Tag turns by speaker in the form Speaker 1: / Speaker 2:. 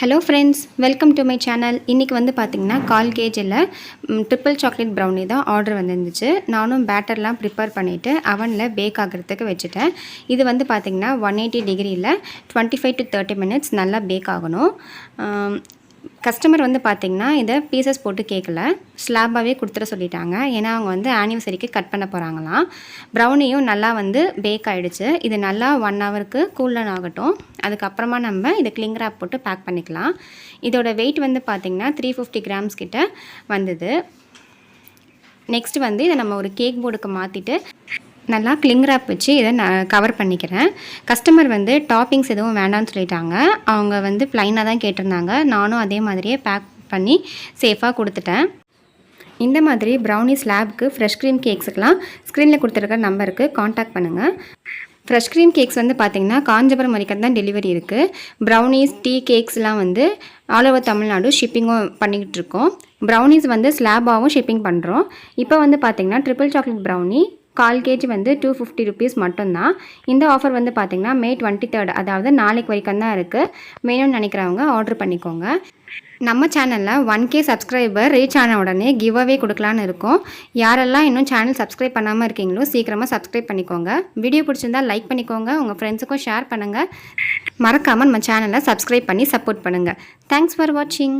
Speaker 1: Hello friends, welcome to my channel. இன்றைக்கி வந்து பார்த்திங்கன்னா 1/4 kgல ட்ரிப்பிள் சாக்லேட் ப்ரௌனி தான் ஆர்டர் வந்துருந்துச்சு. நானும் பேட்டர்லாம் ப்ரிப்பேர் பண்ணிவிட்டு அவனில் பேக் ஆகிறதுக்கு வச்சுட்டேன். இது வந்து பார்த்திங்கன்னா 180 டிகிரியில் 25 to 30 minutes நல்லா பேக் ஆகணும். கஸ்டமர் வந்து பார்த்திங்கன்னா இதை பீசஸ் போட்டு கேட்கல, ஸ்லாப்பாகவே கொடுத்துட சொல்லிட்டாங்க. ஏன்னா அவங்க வந்து ஆனிவர்சரிக்கு கட் பண்ண போகிறாங்களாம். ப்ரௌனியும் நல்லா வந்து பேக் ஆகிடுச்சு. இது நல்லா 1 ஹவருக்கு கூலன் ஆகட்டும். அதுக்கப்புறமா நம்ம இதை கிளிங் ராப் போட்டு பேக் பண்ணிக்கலாம். இதோட வெயிட் வந்து பார்த்திங்கன்னா 350 grams கிட்ட வந்தது. நெக்ஸ்ட் வந்து இதை நம்ம ஒரு கேக் போர்டுக்கு மாற்றிட்டு நல்லா கிளிங் ராப் வச்சு இதை நான் கவர் பண்ணிக்கிறேன். கஸ்டமர் வந்து டாப்பிங்ஸ் எதுவும் வேண்டாம்னு சொல்லிட்டாங்க. அவங்க வந்து ப்ளைனாக தான் கேட்டிருந்தாங்க. நானும் அதே மாதிரியே பேக் பண்ணி சேஃபாக கொடுத்துட்டேன். இந்த மாதிரி ப்ரௌனி ஸ்லாப்க்கு ஃப்ரெஷ் க்ரீம் கேக்ஸுக்கெலாம் ஸ்க்ரீனில் கொடுத்துருக்க நம்பருக்கு காண்டாக்ட் பண்ணுங்கள். ஃப்ரெஷ் க்ரீம் கேக்ஸ் வந்து பார்த்திங்கன்னா காஞ்சிபுரம் வரைக்கும் தான் டெலிவரி இருக்குது. ப்ரௌனிஸ், டீ கேக்ஸ்லாம் வந்து ஆல் ஓவர் தமிழ்நாடு ஷிப்பிங்கும் பண்ணிக்கிட்டு இருக்கோம். ப்ரௌனிஸ் வந்து ஸ்லாபாகவும் ஷிப்பிங் பண்ணுறோம். இப்போ வந்து பார்த்திங்கன்னா ட்ரிப்பிள் சாக்லேட் ப்ரௌனி 1/4 kg வந்து 250 rupees மட்டும்தான். இந்த ஆஃபர் வந்து பார்த்திங்கன்னா May 23rd, அதாவது நாளைக்கு வரைக்கும் தான் இருக்குது. வேணும்னு நினைக்கிறவங்க ஆர்டர் பண்ணிக்கோங்க. நம்ம சேனலில் 1K சப்ஸ்கிரைபர் ரீச் ஆன உடனே கிவ் அவே கொடுக்கலான்னு இருக்கோம். யாரெல்லாம் இன்னும் சேனல் சப்ஸ்கிரைப் பண்ணாமல் இருக்கீங்களோ சீக்கிரமாக சப்ஸ்கிரைப் பண்ணிக்கோங்க. வீடியோ பிடிச்சிருந்தால் லைக் பண்ணிக்கோங்க, உங்கள் ஃப்ரெண்ட்ஸுக்கும் ஷேர் பண்ணுங்கள். மறக்காமல் நம்ம சேனலை சப்ஸ்கிரைப் பண்ணி சப்போர்ட் பண்ணுங்கள். தேங்க்ஸ் ஃபார் வாட்சிங்.